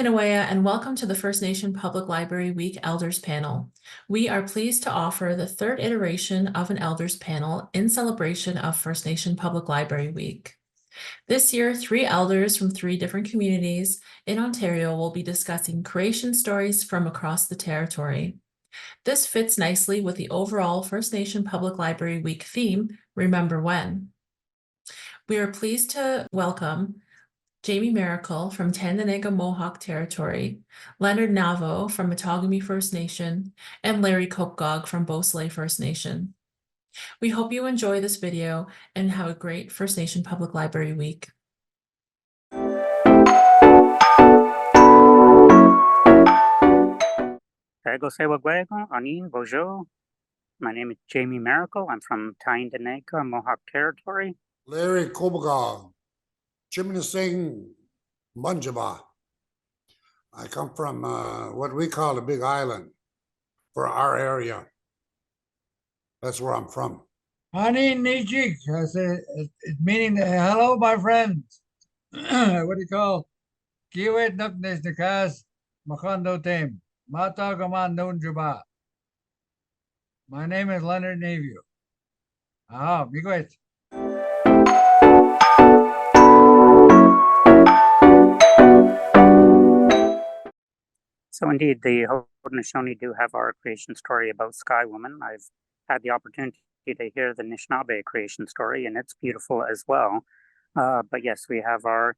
Kinawea, and welcome to the First Nation Public Library Week Elders Panel. We are pleased to offer the third iteration of an Elders Panel in celebration of First Nation Public Library Week. This year, 3 elders from 3 different communities in Ontario will be discussing creation stories from across the territory. This fits nicely with the overall First Nation Public Library Week theme, Remember When. We are pleased to welcome Jamie Maracle from Tyendinaga Mohawk Territory, Leonard Naveau from Mattagami First Nation, and Larry Copegog from Beausoleil First Nation. We hope you enjoy this video and have a great First Nation Public Library Week. Bonjour. My name is Jamie Maracle. I'm from Tyendinaga Mohawk Territory. Larry Copegog, Chimney Bunjaba. I come from what we call the Big Island for our area. That's where I'm from. Ani Nijik, meaning hello, my friends. What do you call? Kiwet Nuknes Nikas, Makondo Tem, Matagaman Nunjuba. My name is Leonard Naveau. Ah, Miigwet. So indeed, the Haudenosaunee do have our creation story about Sky Woman. I've had the opportunity to hear the Anishinaabe creation story, and it's beautiful as well. But yes, we have our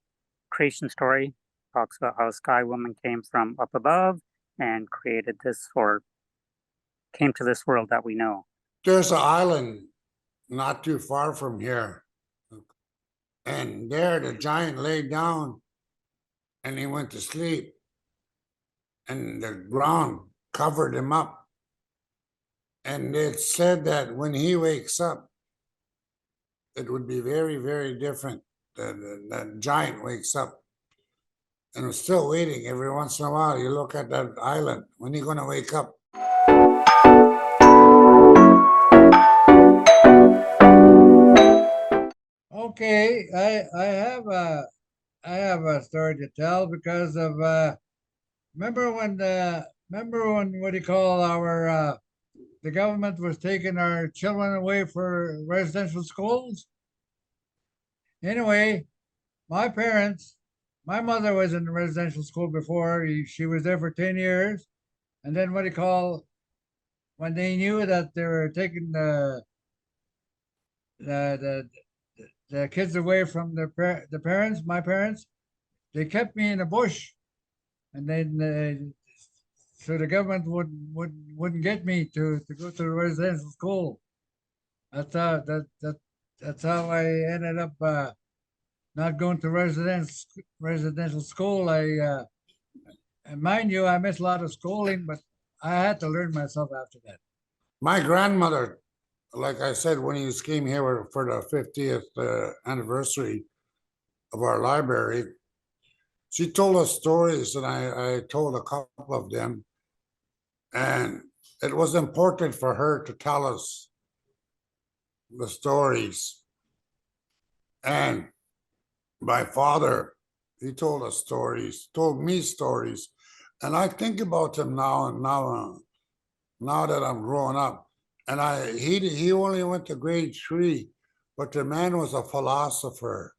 creation story, talks about how Sky Woman came from up above and created this, or came to this world that we know. There's an island not too far from here. And there the giant laid down and he went to sleep. And the ground covered him up. And it said that when he wakes up, it would be very, very different. That giant wakes up and was still waiting. Every once in a while, you look at that island. When are you going to wake up? Okay, I have a story to tell because of remember when what do you call our the government was taking our children away for residential schools? Anyway, my mother was in residential school before. She was there for 10 years. And then what do you call, when they knew that they were taking the kids away from the parents, my parents, they kept me in a bush. And then so the government wouldn't get me to go to the residential school. That's how I ended up not going to residential school. And mind you, I missed a lot of schooling, but I had to learn myself after that. My grandmother, like I said, when he came here for the 50th anniversary of our library, she told us stories, and I told a couple of them. And it was important for her to tell us the stories. And my father, he told us stories, told me stories. And I think about him now that I'm growing up. And he only went to grade 3, but the man was a philosopher.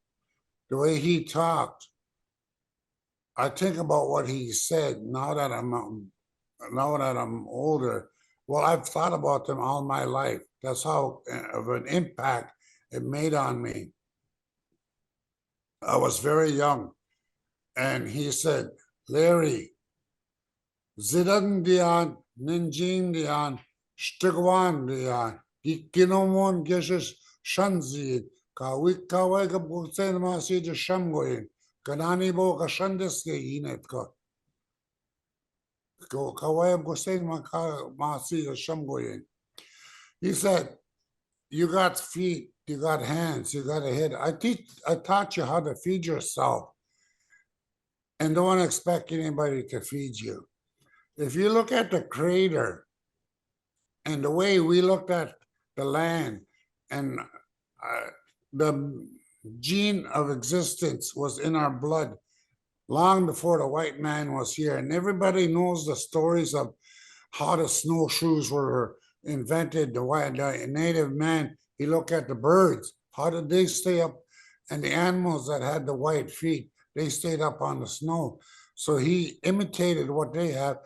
The way he talked, I think about what he said now that I'm older. Well, I've thought about them all my life. That's how of an impact it made on me. I was very young, and he said, Larry, Zidan diyan, Ninjin diyan, Stigwan diyan, Ginomon Geshes Shanzi, Kawika Buksen Masi Shamgoin, Kanani Boka Shandeske Yinetka. He said, you got feet, you got hands, you got a head. I taught you how to feed yourself, and don't expect anybody to feed you. If you look at the Creator and the way we looked at the land, and the gene of existence was in our blood, long before the white man was here. And everybody knows the stories of how the snowshoes were invented. The native man, he looked at the birds. How did they stay up? And the animals that had the white feet, they stayed up on the snow. So he imitated what they have,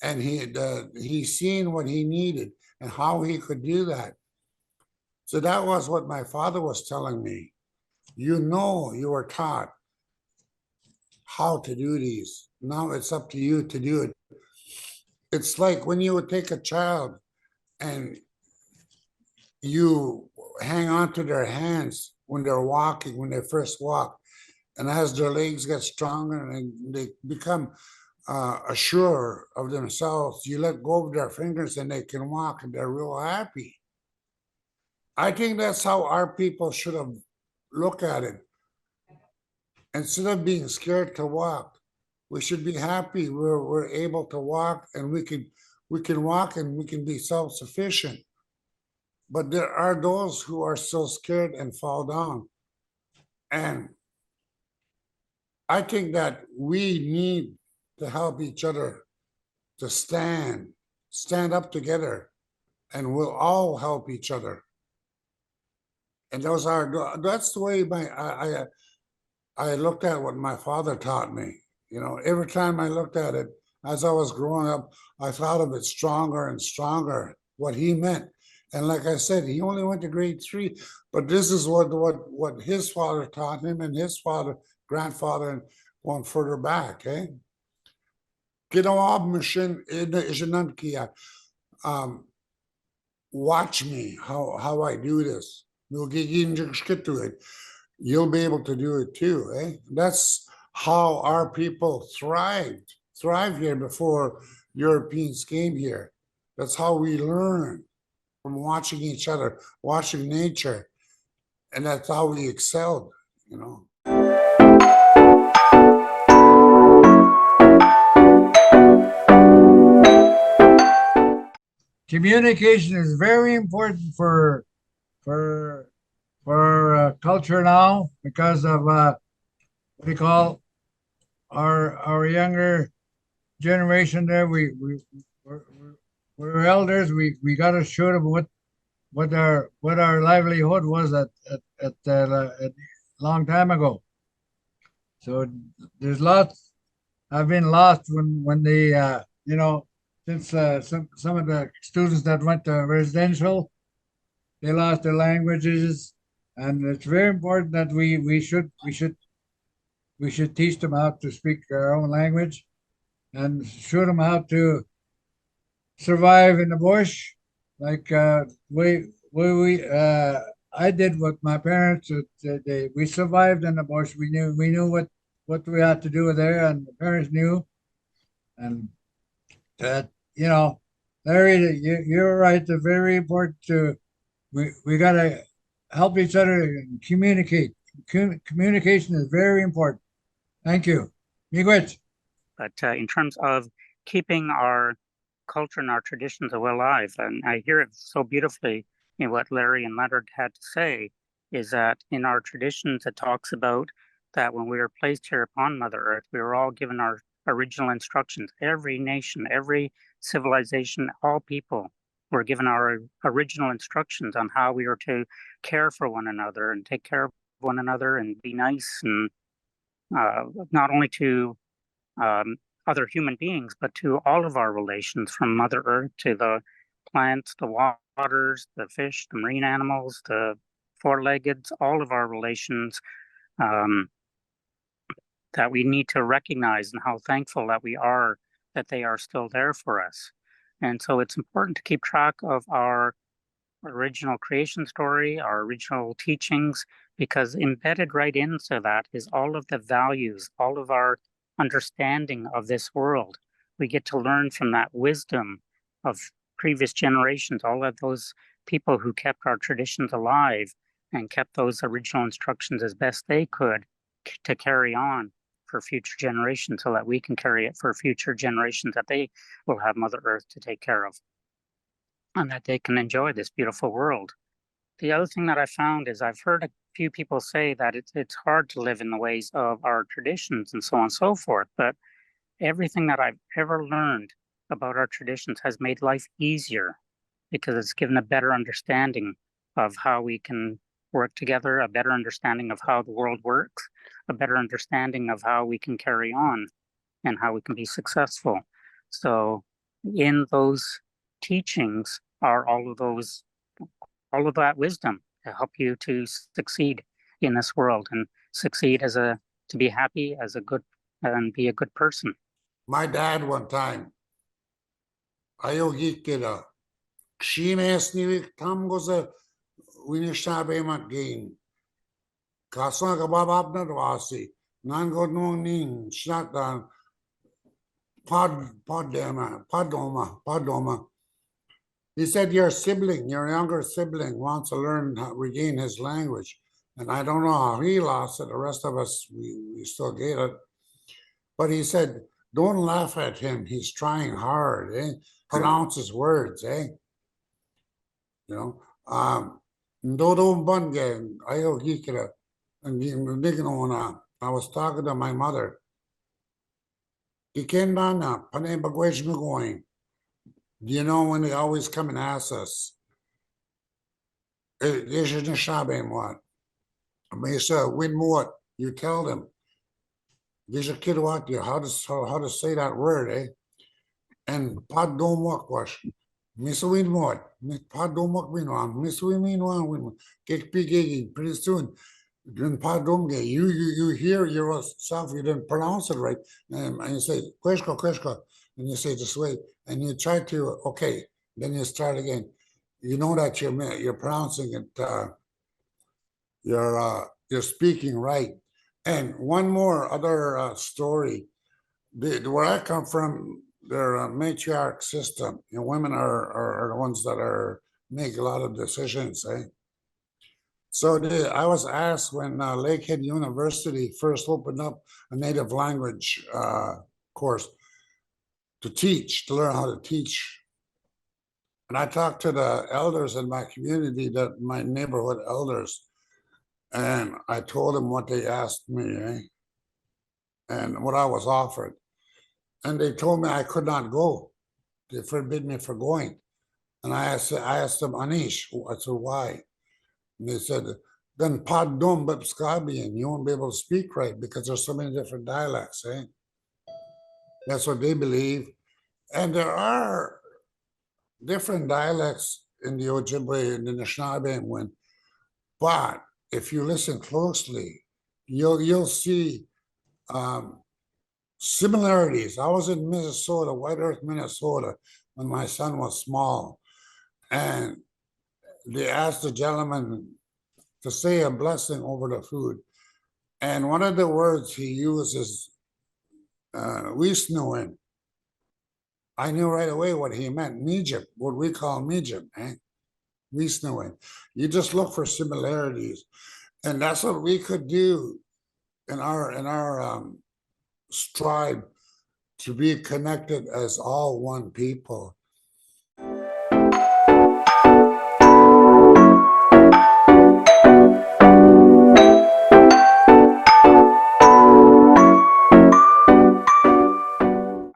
and he seen what he needed and how he could do that. So that was what my father was telling me. You know, you were taught how to do these. Now it's up to you to do it. It's like when you would take a child and you hang on to their hands when they're walking, when they first walk. And as their legs get stronger and they become assured of themselves, you let go of their fingers and they can walk and they're real happy. I think that's how our people should have looked at it. Instead of being scared to walk, we should be happy we're able to walk, and we can walk and we can be self-sufficient. But there are those who are still scared and fall down. And I think that we need to help each other to stand up together, and we'll all help each other. And that's the way I looked at what my father taught me. You know, every time I looked at it as I was growing up, I thought of it stronger and stronger, what he meant. And like I said, he only went to grade 3, but this is what his father taught him, and his grandfather, and going further back, eh? Watch me how I do this. You'll be able to do it too, eh? That's how our people thrive here before Europeans came here. That's how we learn, from watching each other, watching nature, and that's how we excelled, you know. Communication is very important for culture now, because of what we call our younger generation. There, we're elders. We got to show them what our livelihood was at a long time ago. So there's lots have been lost when they you know, since some of the students that went to residential, they lost their languages, and it's very important that we should teach them how to speak their own language, and show them how to survive in the bush, like we I did with my parents. We survived in the bush. We knew what we had to do there, and the parents knew, and that, you know, Larry, you're right. It's very important to we gotta help each other and communicate. Communication is very important. Thank you. Miigwech. But in terms of keeping our culture and our traditions alive, and I hear it so beautifully in what Larry and Leonard had to say, is that in our traditions it talks about that when we were placed here upon Mother Earth, we were all given our original instructions. Every nation, every civilization, all people were given our original instructions on how we were to care for one another and take care of one another and be nice, and not only to other human beings, but to all of our relations, from Mother Earth to the plants, the waters, the fish, the marine animals, the four-leggeds, all of our relations, that we need to recognize, and how thankful that we are that they are still there for us. And so it's important to keep track of our original creation story, our original teachings, because embedded right into that is all of the values, all of our understanding of this world. We get to learn from that wisdom of previous generations, all of those people who kept our traditions alive and kept those original instructions as best they could to carry on for future generations, so that we can carry it for future generations, that they will have Mother Earth to take care of, and that they can enjoy this beautiful world. the other thing that I found is I've heard a few people say that it's hard to live in the ways of our traditions and so on and so forth, but everything that I've ever learned about our traditions has made life easier because it's given a better understanding of how we can work together, a better understanding of how the world works, a better understanding of how we can carry on and how we can be successful. So in those teachings are all of that wisdom to help you to succeed in this world and succeed to be happy as a good and be a good person. My dad one time, ayaw gikira. Shimes ni tam goza winishabe mat gain. Kaswa ka babab na dwasi. Nan god no ning shatan padoma. He said your sibling, your younger sibling wants to learn how to regain his language. And I don't know how he lost it. The rest of us, we still get it. But he said, don't laugh at him. He's trying hard, eh? Pronounce his words, eh? You know, Ndodo Bunge, Ayo Hikira, and I was talking to my mother. Ikendana, Pane Bagwesh Mugoing. Do you know when they always come and ask us? This is the Shabem what? I say, win what? You tell them. This is a kid what you how to say that word, eh? And Pad don't work wash. Miss win what? Pad don't work win one. Miss win one. Get big pretty soon. Then Pad don't get you hear yourself, you didn't pronounce it right. And you say, Kweshko. And you say this way, and you try to, okay, then you start again. You know that you're pronouncing it, you're speaking right. And one more other story. Where I come from, they're a matriarch system, and women are the ones that make a lot of decisions, eh? So I was asked when Lakehead University first opened up a native language course to learn how to teach. And I talked to the elders in my community, my neighborhood elders, and I told them what they asked me, eh? And what I was offered. And they told me I could not go. They forbid me from going. And I asked them, Anish, I said, why? And they said, then Pod Dom Bipskabian, you won't be able to speak right because there's so many different dialects, eh? That's what they believe. And there are different dialects in the Ojibwe and the Anishinaabe, but if you listen closely, you'll see similarities. I was in Minnesota, White Earth, Minnesota, when my son was small, and they asked the gentleman to say a blessing over the food, and one of the words he used is "Wisnuin." I knew right away what he meant. Mijip, what we call Mijip, eh? Wisnuin. You just look for similarities, and that's what we could do in our strive to be connected as all one people.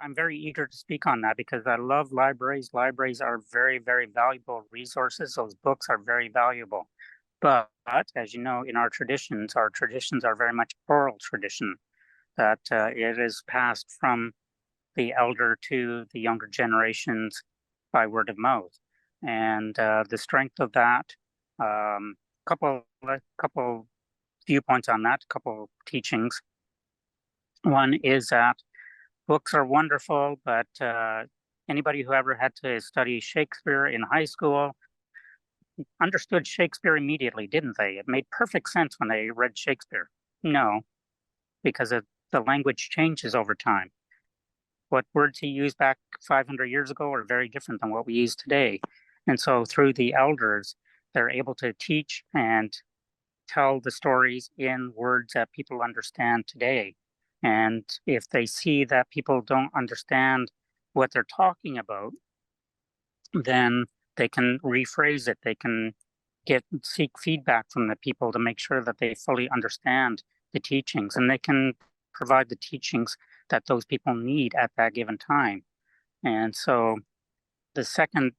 I'm very eager to speak on that because I love libraries. Libraries are very, very valuable resources. Those books are very valuable. But as you know, in our traditions are very much oral tradition, that it is passed from the elder to the younger generations by word of mouth. And the strength of that, couple viewpoints on that, couple teachings. One is that books are wonderful, but anybody who ever had to study Shakespeare in high school understood Shakespeare immediately, didn't they? It made perfect sense when they read Shakespeare. No, because the language changes over time. What words he used back 500 years ago are very different than what we use today. And so through the elders, they're able to teach and tell the stories in words that people understand today. And if they see that people don't understand what they're talking about, then they can rephrase it. They can seek feedback from the people to make sure that they fully understand the teachings and they can provide the teachings that those people need at that given time. And so the second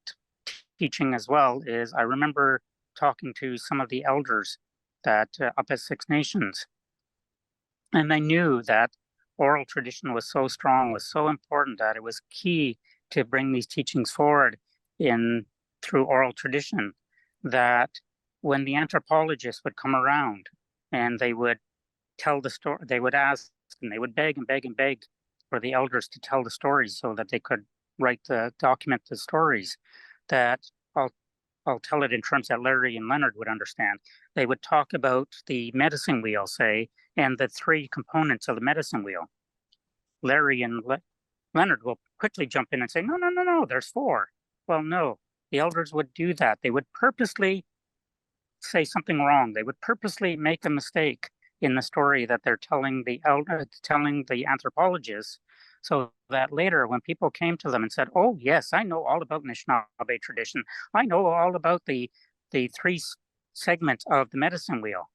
teaching as well is I remember talking to some of the elders that up at Six Nations, and I knew that oral tradition was so strong, was so important that it was key to bring these teachings forward in through oral tradition. That when the anthropologists would come around and they would tell the story, they would ask and they would beg and beg and beg for the elders to tell the stories so that they could document the stories. That I'll tell it in terms that Larry and Leonard would understand. They would talk about the medicine wheel, say, and the three components of the medicine wheel. Larry and Leonard will quickly jump in and say, no, there's four. Well, no, the elders would do that. They would purposely say something wrong. They would purposely make a mistake in the story that they're telling the anthropologists, so that later when people came to them and said, oh yes, I know all about Anishinaabe tradition, I know all about the three segments of the medicine wheel.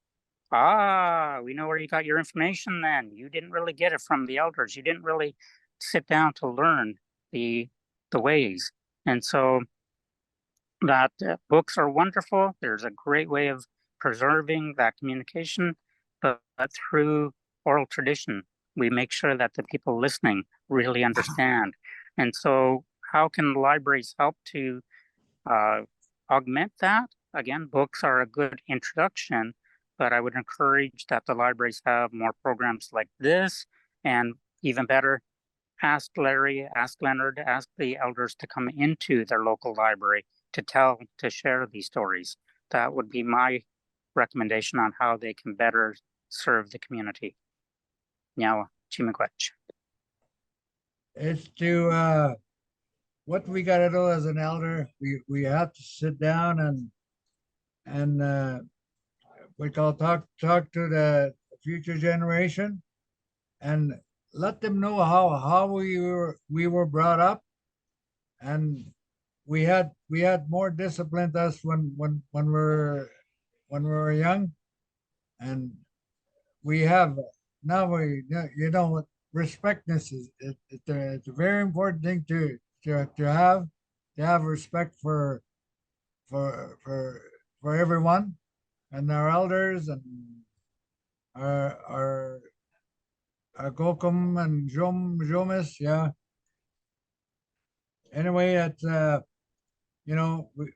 We know where you got your information then. You didn't really get it from the elders. You didn't really sit down to learn the ways. And so that books are wonderful. There's a great way of preserving that communication, but through oral tradition, we make sure that the people listening really understand. And so how can libraries help to augment that? Again, books are a good introduction, but I would encourage that the libraries have more programs like this, and even better, ask Larry, ask Leonard, ask the elders to come into their local library to share these stories. That would be my recommendation on how they can better serve the community. Now, Chimiquetch. It's to what we got to do as an elder. We have to sit down and we call talk to the future generation and let them know how we were brought up, and we had more discipline to us when we were young, and we have now. Respectness is it's a very important thing to have respect for everyone and our elders and our Gokum and Jomis, yeah. Anyway, it's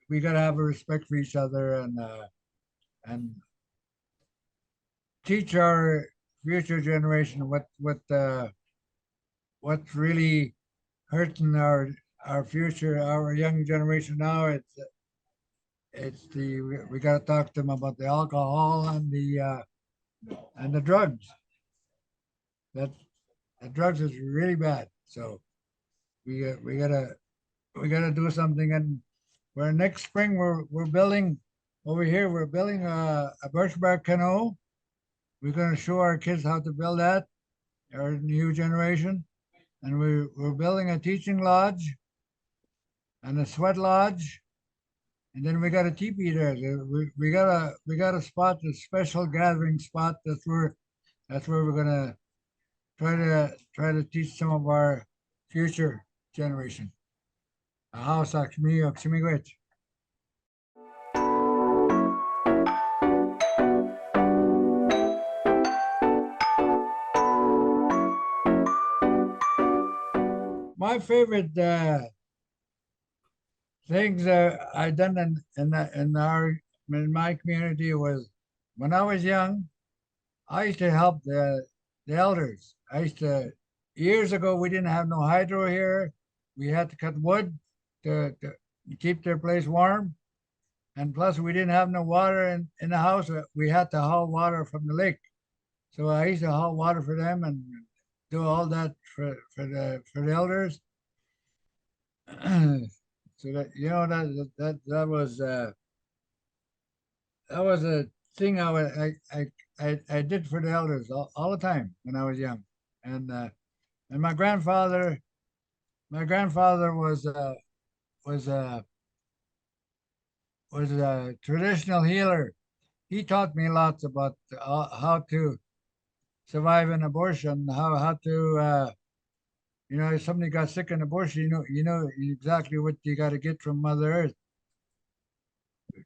we gotta have a respect for each other and teach our future generation what's really hurting our young generation now. We gotta talk to them about the alcohol and the drugs. That the drugs is really bad. So we gotta do something. And next spring we're building over here. We're building a birch bark canoe. We're gonna show our kids how to build that, our new generation. And we're building a teaching lodge and a sweat lodge. And then we got a teepee there. We got a spot, a special gathering spot. That's where we're gonna try to teach some of our future generation. My favorite things I done in my community was when I was young. I used to help the elders. Years ago, we didn't have no hydro here. We had to cut wood to keep their place warm. And plus, we didn't have no water in the house. We had to haul water from the lake. So I used to haul water for them and do all that for the elders. So that that was a thing I did for the elders all the time when I was young. And my grandfather was was a traditional healer. He taught me lots about how to survive in a bush and how to if somebody got sick in the bush, you know exactly what you got to get from Mother Earth.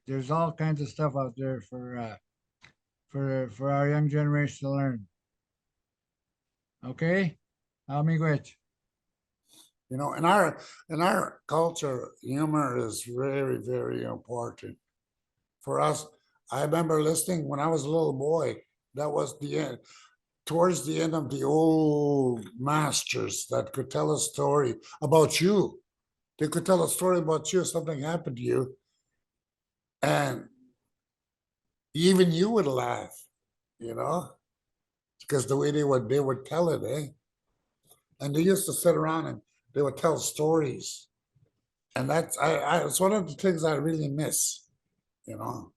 There's all kinds of stuff out there for our young generation to learn. Okay, amigos. You know, in our culture, humor is very, very important. For us, I remember listening when I was a little boy. That was the end, towards the end of the old masters that could tell a story about you. They could tell a story about you, something happened to you, and even you would laugh, you know, because the way they would tell it, eh? And they used to sit around and they would tell stories, and that's it's one of the things I really miss, you know.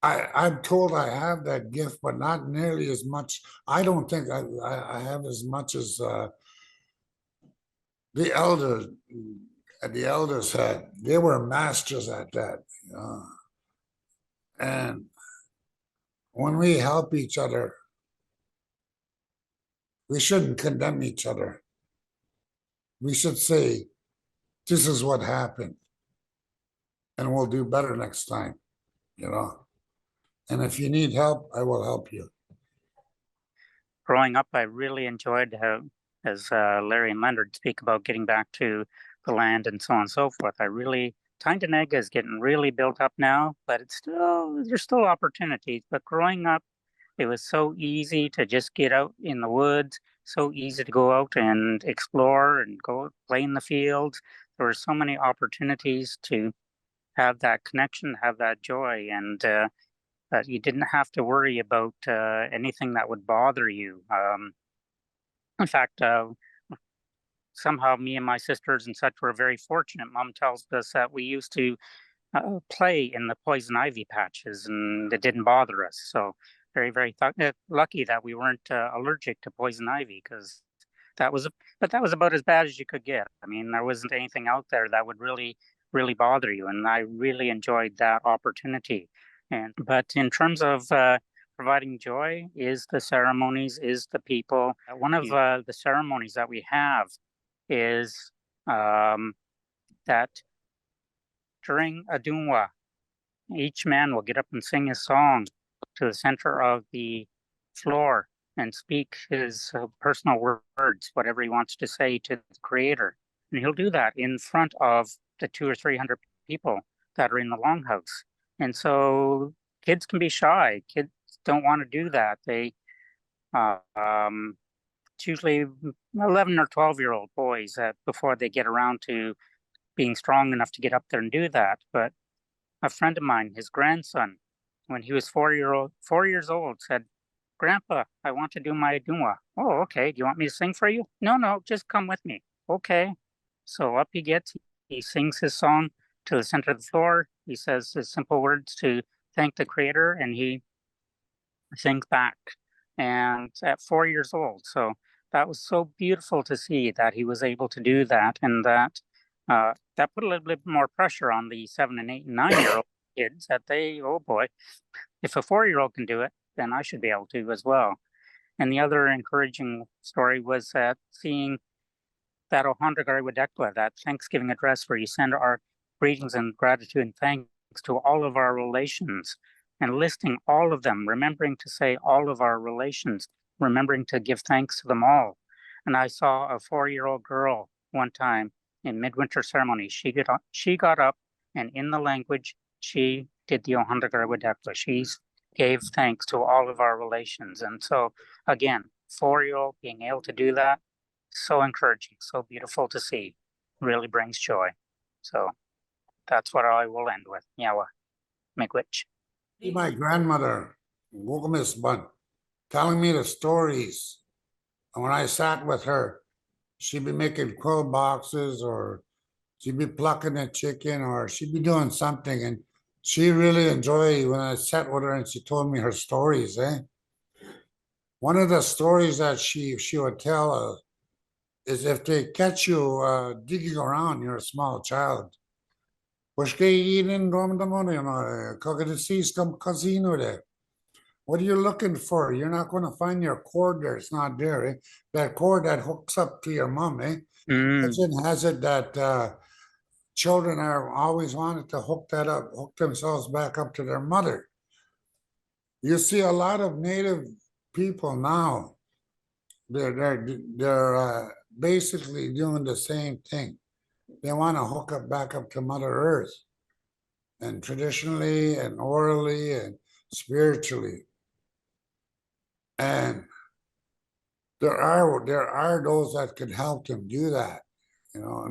I'm told I have that gift, but not nearly as much. I don't think I have as much as the elders the elders had. They were masters at that, you know. And when we help each other, we shouldn't condemn each other. We should say, this is what happened, and we'll do better next time, you know. And if you need help, I will help you. Growing up, I really enjoyed how, as Larry and Leonard speak about getting back to the land and so on and so forth. Tyendinaga is getting really built up now, but there's still opportunities. But growing up, it was so easy to just get out in the woods, so easy to go out and explore and go play in the fields. There were so many opportunities to have that connection, have that joy, and you didn't have to worry about anything that would bother you. In fact, somehow me and my sisters and such were very fortunate. Mom tells us that we used to play in the poison ivy patches, and it didn't bother us. So very, very lucky that we weren't allergic to poison ivy, because that was about as bad as you could get. I mean, there wasn't anything out there that would really, really bother you, and I really enjoyed that opportunity. But in terms of providing joy is the ceremonies, is the people. One of the ceremonies that we have is that during a dunwa, each man will get up and sing his song to the center of the floor and speak his personal words, whatever he wants to say to the creator. And he'll do that in front of the 200 or 300 people that are in the longhouse. And so kids can be shy. Kids don't want to do that. It's usually 11 or 12-year-old boys before they get around to being strong enough to get up there and do that. But a friend of mine, his grandson, when he was 4 years old, said, "Grandpa, I want to do my dunwa." "Oh, okay. Do you want me to sing for you?" No, just come with me." "Okay." So up he gets. He sings his song to the center of the floor. He says his simple words to thank the creator, and he sings back. And at 4 years old. So that was so beautiful to see that he was able to do that, and that put a little bit more pressure on the 7 and 8 and 9-year-old kids, that oh boy, if a 4-year-old can do it, then I should be able to as well. And the other encouraging story was seeing that Ohandagarwadekla, that Thanksgiving address where you send our greetings and gratitude and thanks to all of our relations, and listing all of them, remembering to say all of our relations, remembering to give thanks to them all. And I saw a 4-year-old girl one time in midwinter ceremony. She got up, and in the language, she did the Ohandagarwadekla. She gave thanks to all of our relations. And so again, 4-year-old being able to do that, so encouraging, so beautiful to see, really brings joy. So that's what I will end with. Yawa, miigwech. My grandmother, Miss Bun, telling me the stories. And when I sat with her, she'd be making quill boxes, or she'd be plucking a chicken, or she'd be doing something. And she really enjoyed when I sat with her and she told me her stories, eh? One of the stories that she would tell is if they catch you digging around, you're a small child, Pues que eating casino there. What are you looking for? You're not going to find your cord there. It's not there. Eh? That cord that hooks up to your mom, eh? Has it that children are always wanted to hook that up, hook themselves back up to their mother. You see a lot of native people now. They're basically doing the same thing. They want to hook up back up to Mother Earth, and traditionally and orally and spiritually. And there are those that could help them do that, you know,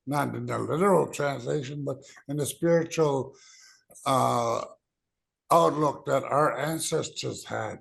not in the literal translation, but in the spiritual outlook that our ancestors had.